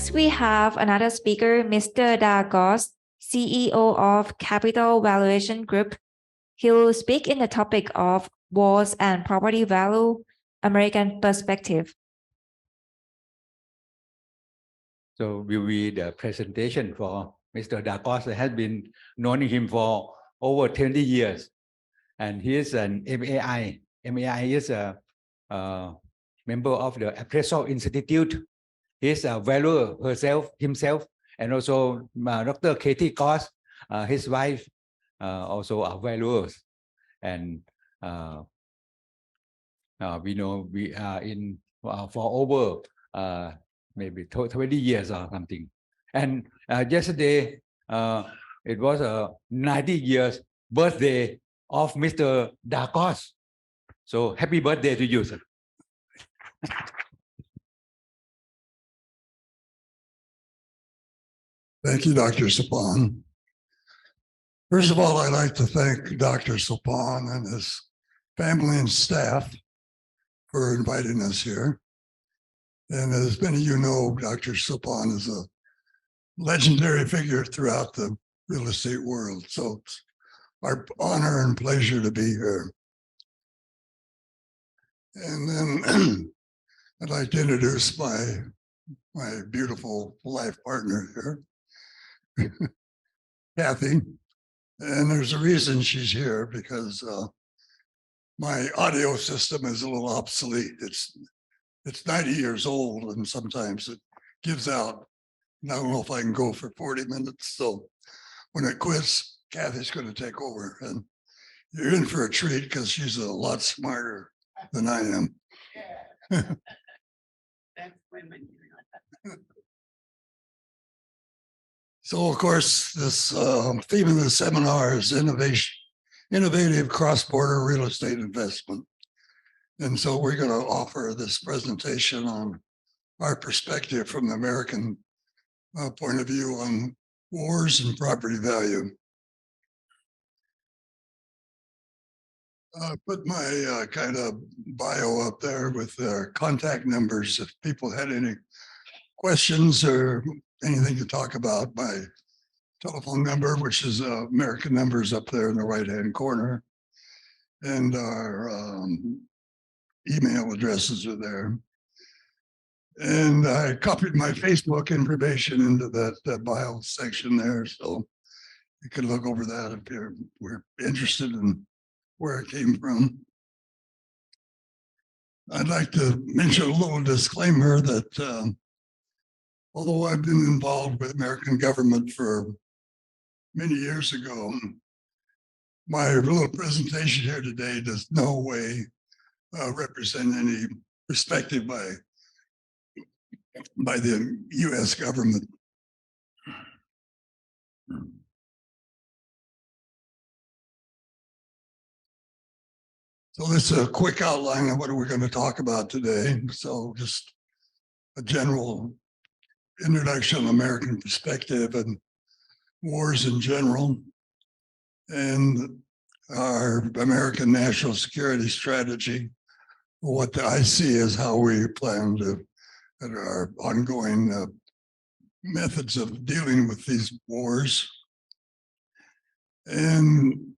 Next, we have another speaker, Mr. Goss, CEO of Capital Valuation Group. He will speak in the topic of wars and property value, American perspective. So will be the presentation for Mr.Darr. I have been knowing him for over 20 years, and he is an MAI. MAI is a member of the Appraisal Institute. He is a valuer himself, and also Dr. Katie Goss, his wife, also are valuers, and we know we are in for over maybe 20 years or something. And yesterday, it was a 90 years birthday of Mr. Darr. So happy birthday to you, sir. Thank you, Dr. Sapon. First of all, I'd like to thank Dr. Sapon and his family and staff for inviting us here. And as many of you know, Dr. Sapon is a legendary figure throughout the real estate world. So it's our honor and pleasure to be here. And then I'd like to introduce my beautiful life partner here, Kathy. And there's a reason she's here, because my audio system is a little obsolete. It's 90 years old, and sometimes it gives out. And I don't know if I can go for 40 minutes. So when it quits, Kathy's going to take over. And you're in for a treat, because she's a lot smarter than I am. Yeah. That's women. So, of course, this theme of the seminar is innovative cross-border real estate investment. And so we're going to offer this presentation on our perspective from the American point of view on wars and property value. Put my kind of bio up there with contact numbers if people had any questions or anything to talk about. My telephone number, which is American numbers up there in the right-hand corner, and our email addresses are there. And I copied my Facebook information into that bio section there, so you can look over that if we're interested in where it came from. I'd like to mention a little disclaimer that although I've been involved with American government for many years ago, my little presentation here today does no way represent any perspective by the U.S. government. So this is a quick outline of what we're going to talk about today. So just a general introduction, American perspective and wars in general, and our American national security strategy, what I see as how we plan to, and our ongoing methods of dealing with these wars. And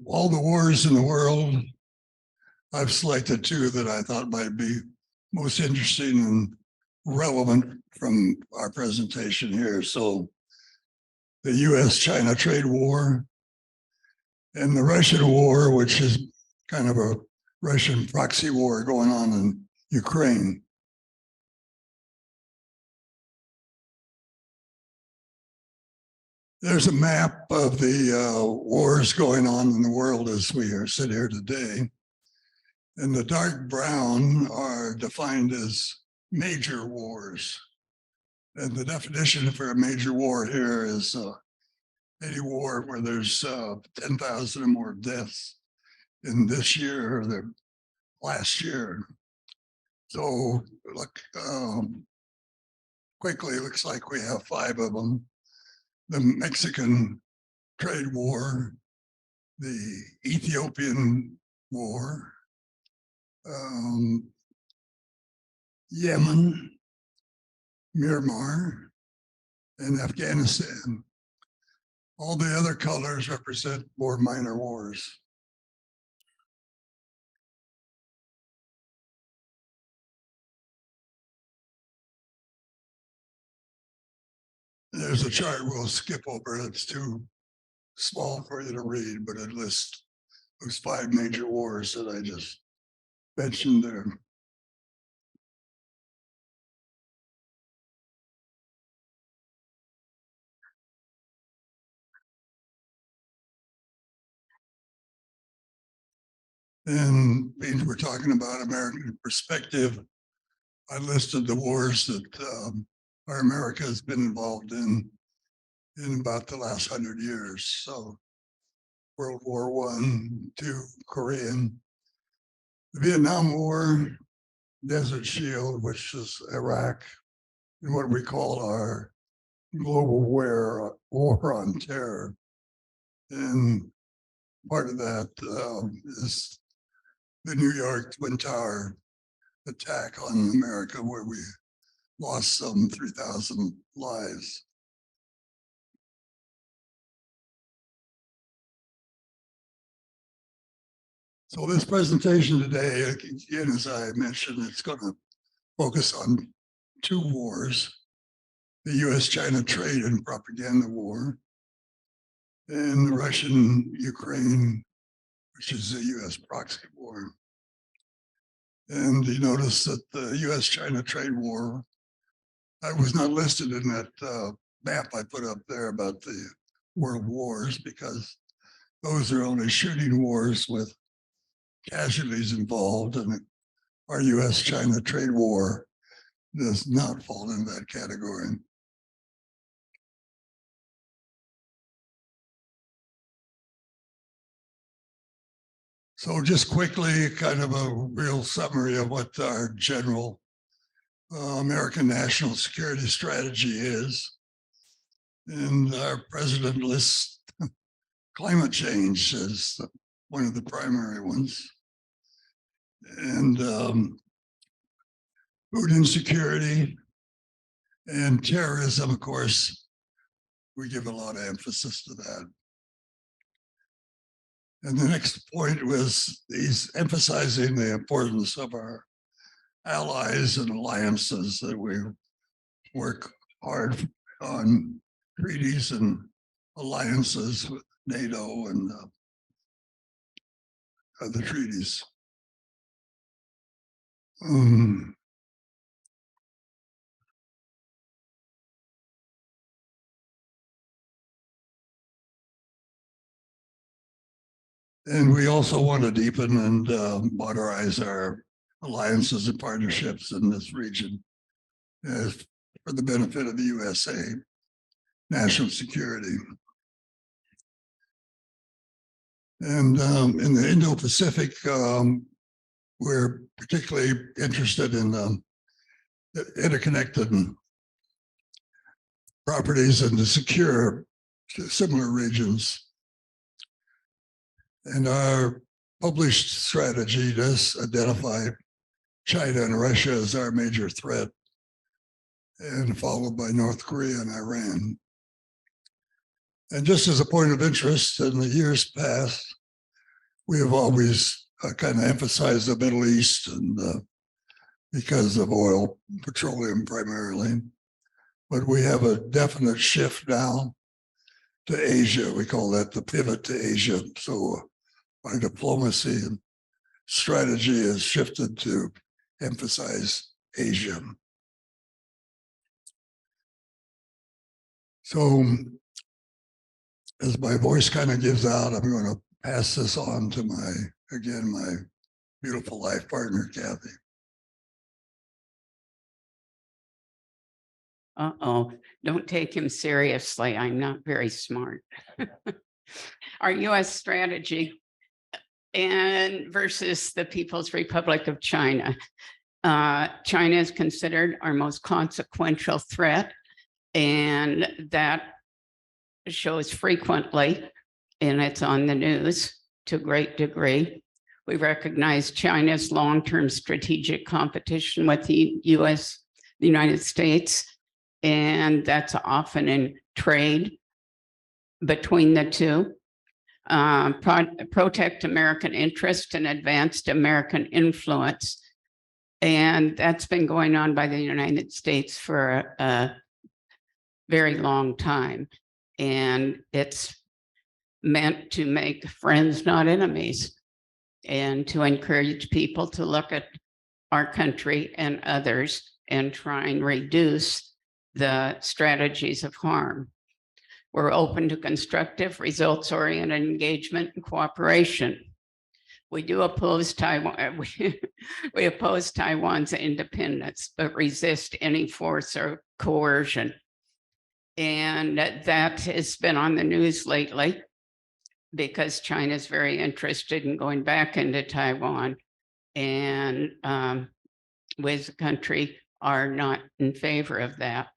all the wars in the world, I've selected two that I thought might be most interesting and relevant from our presentation here. So the US-China trade war and the Russian war, which is kind of a Russian proxy war going on in Ukraine. There's a map of the wars going on in the world as we sit here today. And the dark brown are defined as major wars. And the definition for a major war here is any war where there's 10,000 or more deaths in this year or the last year. So look, quickly, it looks like we have 5 of them. The Mexican trade war, the Ethiopian war, Yemen, Myanmar, and Afghanistan. All the other colors represent more minor wars. There's a chart we'll skip over. It's too small for you to read, but it lists those 5 major wars that I just mentioned there. And being we're talking about American perspective, I listed the wars that our America has been involved in about the last 100 years. So World War I, II, Korean, the Vietnam War, Desert Shield, which is Iraq, and what we call our global war on terror. And part of that is the New York Twin Tower attack on America, where we lost some 3,000 lives. So this presentation today, again, as I mentioned, it's going to focus on 2 wars, the US-China trade and propaganda war, and the Russian-Ukraine, which is a US proxy war. And you notice that the US-China trade war, I was not listed in that map I put up there about the world wars, because those are only shooting wars with casualties involved, and our US-China trade war does not fall into that category. So just quickly, kind of a real summary of what our general American national security strategy is. And our president lists climate change as one of the primary ones. And food insecurity and terrorism, of course, we give a lot of emphasis to that. And the next point was he's emphasizing the importance of our allies and alliances, that we work hard on treaties and alliances with NATO and other treaties. And we also want to deepen and modernize our alliances and partnerships in this region for the benefit of the USA national security. And in the Indo-Pacific, we're particularly interested in interconnected properties and to secure similar regions. And our published strategy does identify China and Russia as our major threat, and followed by North Korea and Iran. And just as a point of interest, in the years past, we have always kind of emphasized the Middle East, and because of oil, petroleum primarily. But we have a definite shift now to Asia. We call that the pivot to Asia. So our diplomacy and strategy has shifted to emphasize Asia. So as my voice kind of gives out, I'm going to pass this on to my beautiful life partner, Kathy. Uh-oh, don't take him seriously. I'm not very smart. Our U.S. strategy and versus the People's Republic of China. China is considered our most consequential threat, and that shows frequently, and it's on the news to a great degree. We recognize China's long-term strategic competition with the United States and that's often in trade between the two. Protect American interest and advanced American influence. And that's been going on by the United States for a very long time. And it's meant to make friends, not enemies, and to encourage people to look at our country and others and try and reduce the strategies of harm. We're open to constructive, results-oriented engagement and cooperation. We do oppose Taiwan. We oppose Taiwan's independence, but resist any force or coercion. And that has been on the news lately because China is very interested in going back into Taiwan. And we as a country are not in favor of that.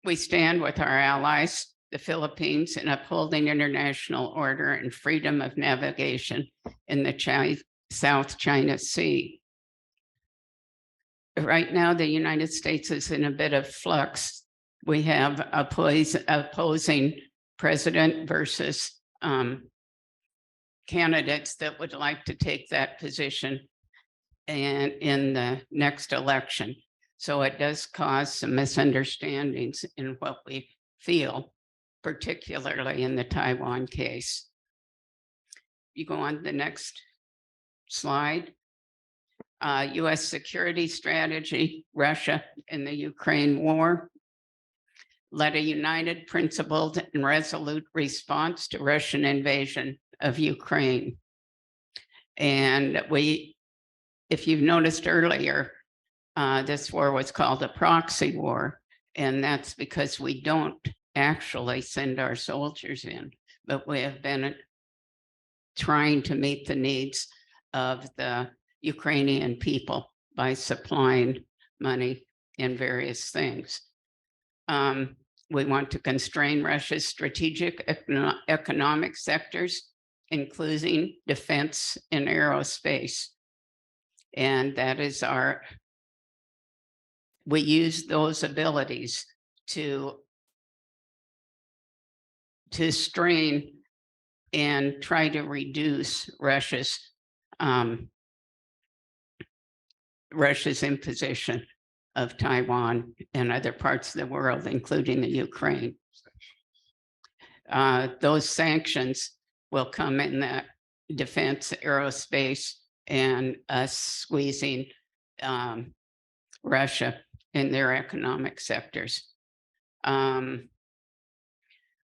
We stand with our allies, the Philippines, in upholding international order and freedom of navigation in the South China Sea. Right now, the United States is in a bit of flux. We have opposing president versus candidates that would like to take that position and in the next election. So it does cause some misunderstandings in what we feel, particularly in the Taiwan case. You go on to the next slide. US security strategy, Russia and the Ukraine war led a united, principled, and resolute response to Russian invasion of Ukraine. And if you've noticed earlier, this war was called a proxy war, and that's because we don't actually send our soldiers in, but we have been trying to meet the needs of the Ukrainian people by supplying money and various things. We want to constrain Russia's strategic economic sectors, including defense and aerospace. And that is we use those abilities to strain and try to reduce Russia's imposition of Taiwan and other parts of the world, including the Ukraine. Those sanctions will come in the defense, aerospace, and us squeezing Russia in their economic sectors.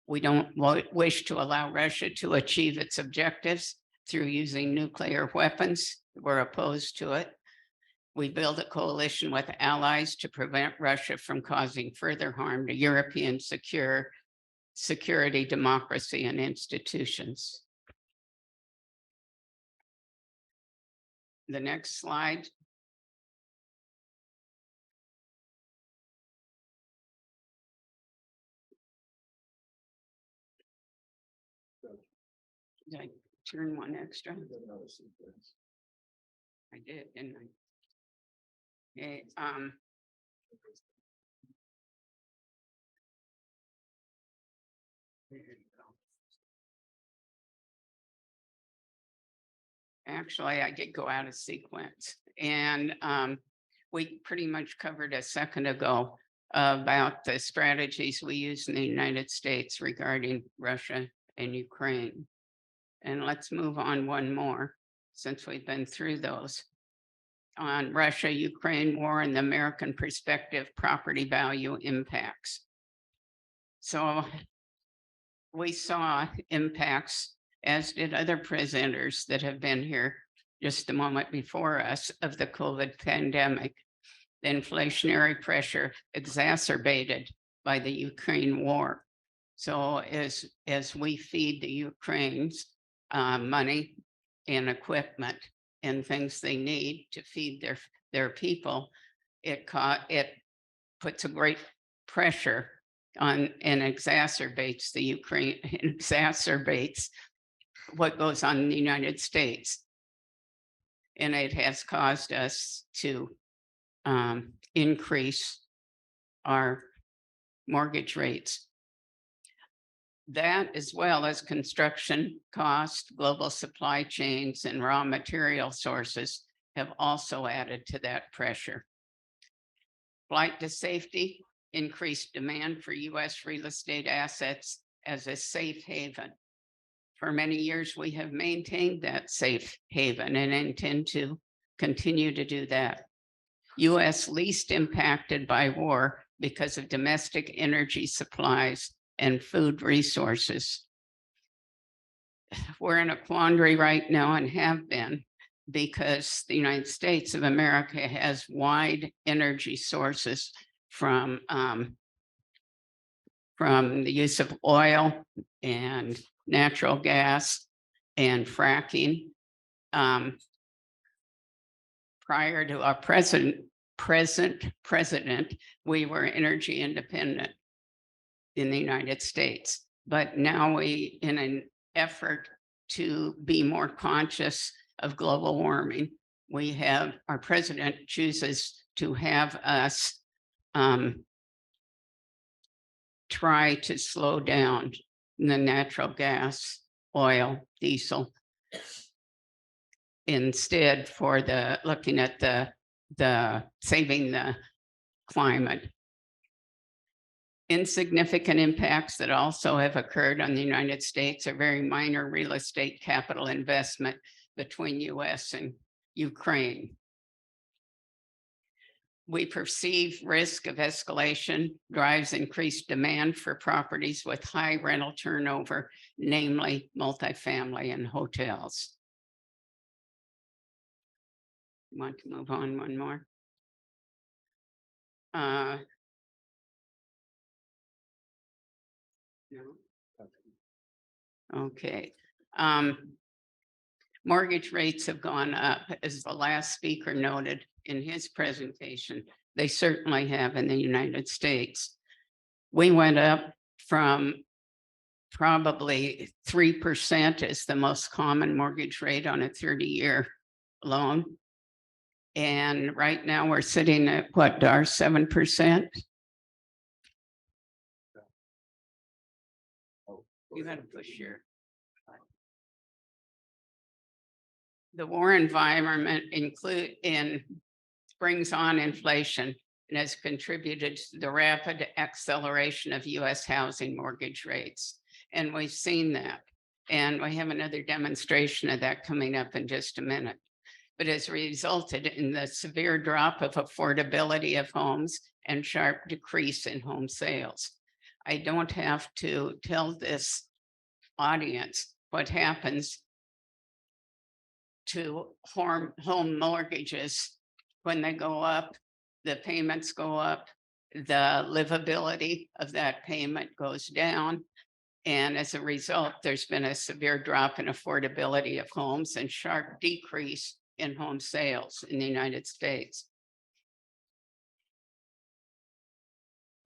We don't wish to allow Russia to achieve its objectives through using nuclear weapons. We're opposed to it. We build a coalition with allies to prevent Russia from causing further harm to European security, democracy, and institutions. The next slide. Did I turn one extra? I did, didn't I? Okay, actually, I did go out of sequence, and we pretty much covered a second ago about the strategies we use in the United States regarding Russia and Ukraine. And let's move on one more, since we've been through those. On Russia-Ukraine war and the American perspective, property value impacts. So we saw impacts, as did other presenters that have been here just a moment before us, of the COVID pandemic. The inflationary pressure exacerbated by the Ukraine war. So as we feed the Ukrainians money and equipment and things they need to feed their people, it puts a great pressure on and exacerbates the Ukraine, exacerbates what goes on in the United States. And it has caused us to increase our mortgage rates. That, as well as construction cost, global supply chains, and raw material sources, have also added to that pressure. Flight to safety, increased demand for U.S. real estate assets as a safe haven. For many years, we have maintained that safe haven and intend to continue to do that. U.S. least impacted by war because of domestic energy supplies and food resources. We're in a quandary right now and have been because the United States of America has wide energy sources from the use of oil and natural gas and fracking. Prior to our present president, we were energy independent in the United States. But now we, in an effort to be more conscious of global warming, we have, our president chooses to have us try to slow down the natural gas, oil, diesel, instead for the looking at the saving the climate. Insignificant impacts that also have occurred on the United States are very minor real estate capital investment between US and Ukraine. We perceive risk of escalation drives increased demand for properties with high rental turnover, namely multifamily and hotels. Want to move on one more? No. Okay. Mortgage rates have gone up, as the last speaker noted in his presentation. They certainly have in the United States. We went up from probably 3% as the most common mortgage rate on a 30-year loan. And right now we're sitting at what, Darr, 7%? You got to push your. The war environment brings on inflation and has contributed to the rapid acceleration of US housing mortgage rates. And we've seen that. And we have another demonstration of that coming up in just a minute. But has resulted in the severe drop of affordability of homes and sharp decrease in home sales. I don't have to tell this audience what happens to home mortgages when they go up, the payments go up, the livability of that payment goes down. And as a result, there's been a severe drop in affordability of homes and sharp decrease in home sales in the United States.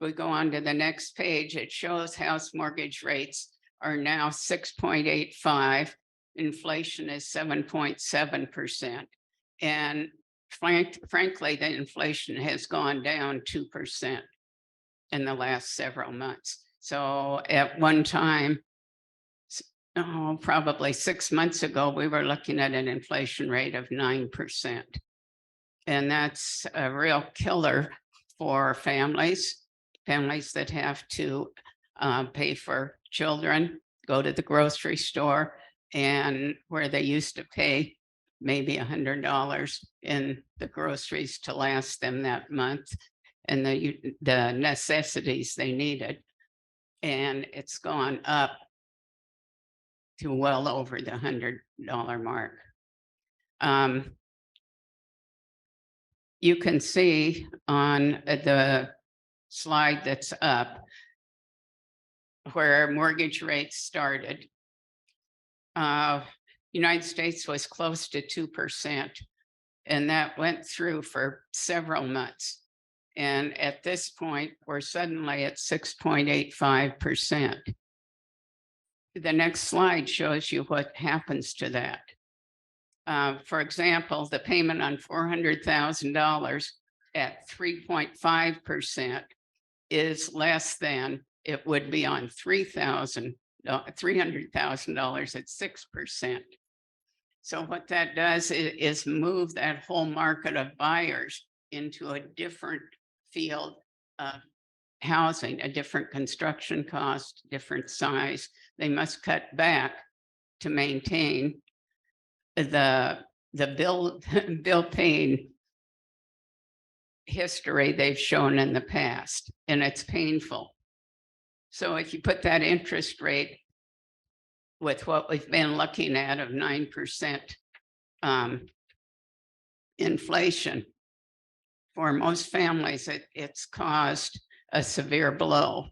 We go on to the next page. It shows house mortgage rates are now 6.85. Inflation is 7.7%. And frankly, the inflation has gone down 2% in the last several months. So at one time, probably 6 months ago, we were looking at an inflation rate of 9%. And that's a real killer for families that have to pay for children, go to the grocery store, and where they used to pay maybe $100 in the groceries to last them that month and the necessities they needed. And it's gone up to well over the $100 mark. You can see on the slide that's up where mortgage rates started. United States was close to 2%, and that went through for several months. And at this point, we're suddenly at 6.85%. The next slide shows you what happens to that. For example, the payment on $400,000 at 3.5% is less than it would be on $300,000 at 6%. So what that does is move that whole market of buyers into a different field of housing, a different construction cost, different size. They must cut back to maintain the bill paying history they've shown in the past, and it's painful. So if you put that interest rate with what we've been looking at of 9% inflation, for most families, it's caused a severe blow.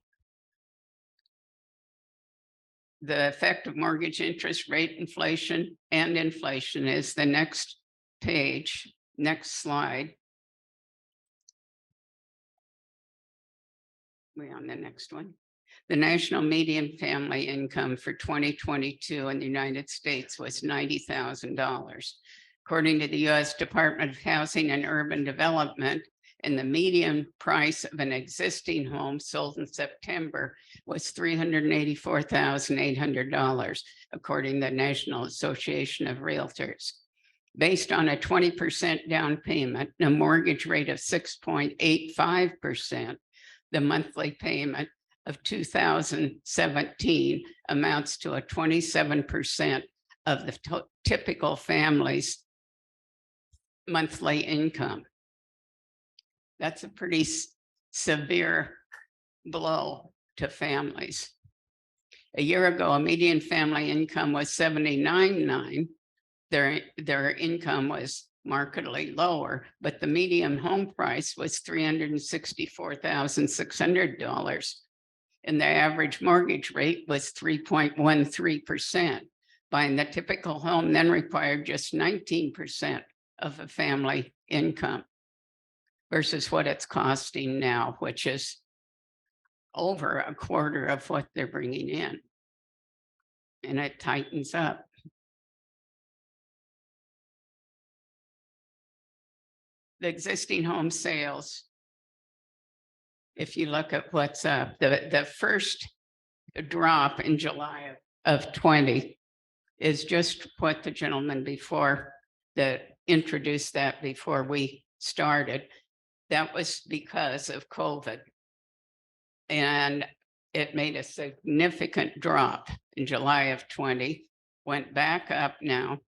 The effect of mortgage interest rate inflation and inflation is the next page, next slide. We're on the next one. The national median family income for 2022 in the United States was $90,000. According to the U.S. Department of Housing and Urban Development, and the median price of an existing home sold in September was $384,800, according to the National Association of Realtors. Based on a 20% down payment and a mortgage rate of 6.85%, the monthly payment of 2017 amounts to a 27% of the typical family's monthly income. That's a pretty severe blow to families. A year ago, a median family income was $79,900. Their income was markedly lower, but the median home price was $364,600. And the average mortgage rate was 3.13%. Buying the typical home then required just 19% of a family income versus what it's costing now, which is over a quarter of what they're bringing in. And it tightens up. The existing home sales, if you look at what's up, the first drop in July of 20 is just what the gentleman before that introduced that before we started. That was because of COVID. And it made a significant drop in July of 20, went back up now.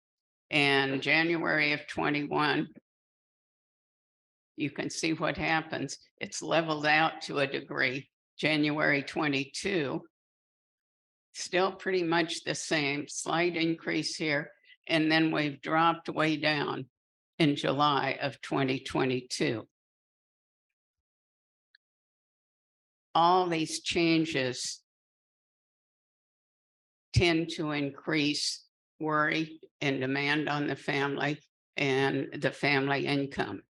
And January of 21, you can see what happens. It's leveled out to a degree. January 22, still pretty much the same, slight increase here. And then we've dropped way down in July of 2022. All these changes tend to increase worry and demand on the family and the family income.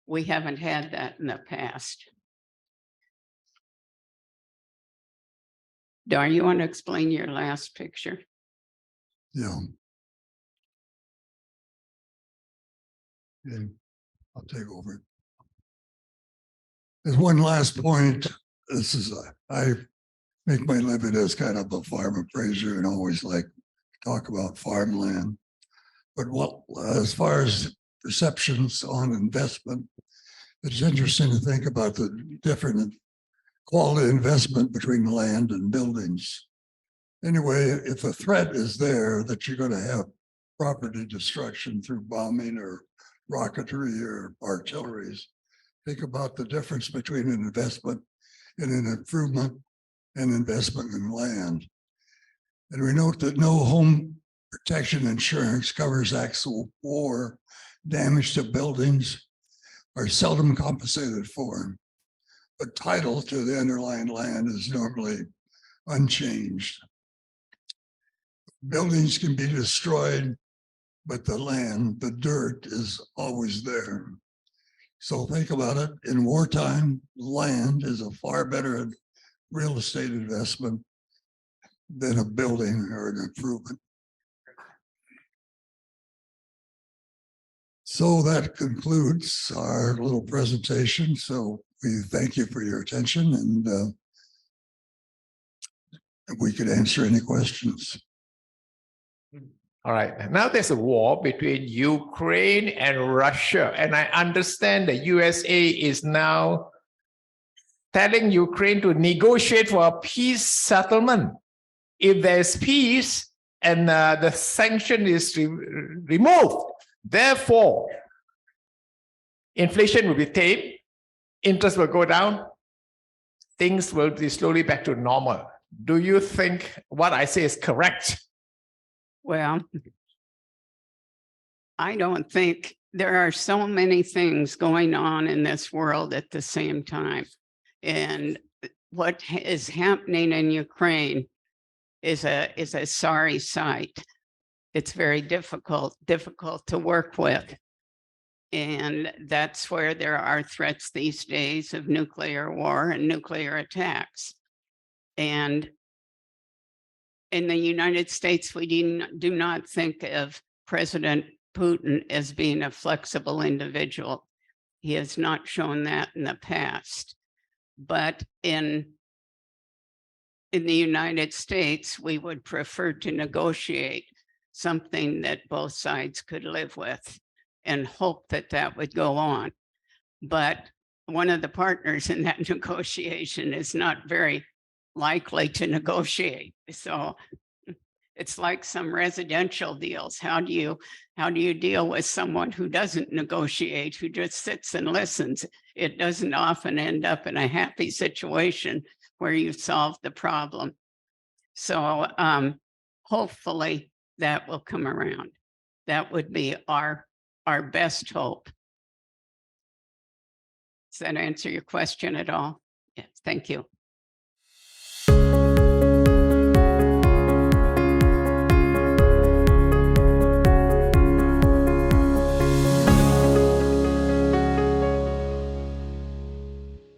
We haven't had that in the past. Darr, you want to explain your last picture? Yeah. Okay, I'll take over. There's one last point. This is, I make my living as kind of a farm appraiser and always like to talk about farmland. But as far as perceptions on investment, it's interesting to think about the different quality investment between land and buildings. Anyway, if a threat is there that you're going to have property destruction through bombing or rocketry or artilleries, think about the difference between an investment in an improvement and investment in land. And we note that no home protection insurance covers actual war, damage to buildings, are seldom compensated for. But title to the underlying land is normally unchanged. Buildings can be destroyed, but the land, the dirt, is always there. So think about it. In wartime, land is a far better real estate investment than a building or an improvement. So that concludes our little presentation. So we thank you for your attention, and we could answer any questions. All right. Now there's a war between Ukraine and Russia. And I understand the USA is now telling Ukraine to negotiate for a peace settlement. If there's peace and the sanction is removed, therefore, inflation will be tamed, interest will go down, things will be slowly back to normal. Do you think what I say is correct? Well, I don't think there are so many things going on in this world at the same time. And what is happening in Ukraine is a sorry sight. It's very difficult to work with. And that's where there are threats these days of nuclear war and nuclear attacks. And in the United States, we do not think of President Putin as being a flexible individual. He has not shown that in the past. But in the United States, we would prefer to negotiate something that both sides could live with and hope that that would go on. But one of the partners in that negotiation is not very likely to negotiate. So it's like some residential deals. How do you deal with someone who doesn't negotiate, who just sits and listens? It doesn't often end up in a happy situation where you've solved the problem. So hopefully that will come around. That would be our best hope. Does that answer your question at all? Yes, thank you.